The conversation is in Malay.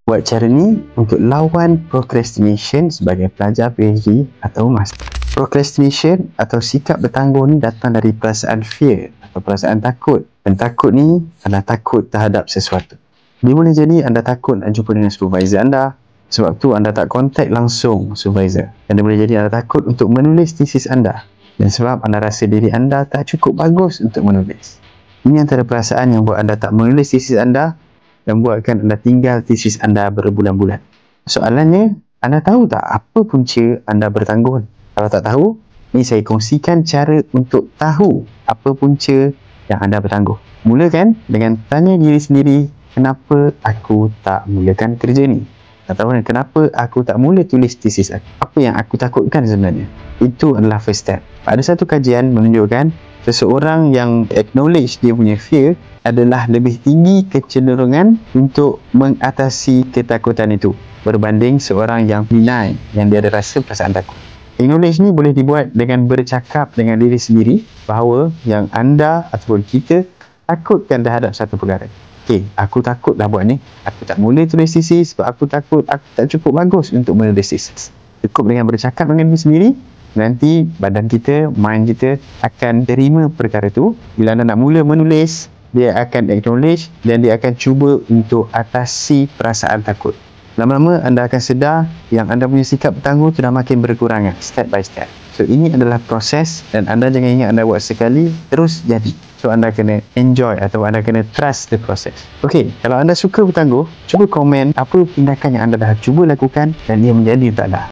Buat cara ni untuk lawan procrastination sebagai pelajar PhD atau master. Procrastination atau sikap bertangguh ni datang dari perasaan fear atau perasaan takut. Dan takut ni adalah takut terhadap sesuatu. Dia boleh jadi anda takut nak jumpa dengan supervisor anda, sebab tu anda tak kontak langsung supervisor. Dan dia boleh jadi anda takut untuk menulis tesis anda, dan sebab anda rasa diri anda tak cukup bagus untuk menulis. Ini antara perasaan yang buat anda tak menulis tesis anda dan buatkan anda tinggal tesis anda berbulan-bulan. Soalannya, anda tahu tak apa punca anda bertangguh? Kalau tak tahu, ni saya kongsikan cara untuk tahu apa punca yang anda bertangguh. Mulakan dengan tanya diri sendiri, kenapa aku tak mulakan kerja ni? Ataupun kenapa aku tak mula tulis tesis aku? Apa yang aku takutkan sebenarnya? Itu adalah first step. Ada satu kajian menunjukkan seseorang yang acknowledge dia punya fear adalah lebih tinggi kecenderungan untuk mengatasi ketakutan itu berbanding seorang yang deny, yang dia ada rasa perasaan takut. Acknowledge ni boleh dibuat dengan bercakap dengan diri sendiri bahawa yang anda ataupun kita takutkan terhadap satu perkara. Okay, aku takut dah buat ni. Aku tak mula tulis tesis sebab aku takut aku tak cukup bagus untuk menulis tesis. Cukup dengan bercakap dengan diri sendiri, nanti badan kita, mind kita akan terima perkara tu. Bila anda nak mula menulis, dia akan acknowledge dan dia akan cuba untuk atasi perasaan takut. Lama-lama anda akan sedar yang anda punya sikap bertangguh tu dah makin berkurangan, step by step. So ini adalah proses dan anda jangan ingat anda buat sekali terus jadi. So anda kena enjoy atau anda kena trust the process. Okay, kalau anda suka bertangguh, cuba komen apa tindakan yang anda dah cuba lakukan dan ia menjadi tak dah.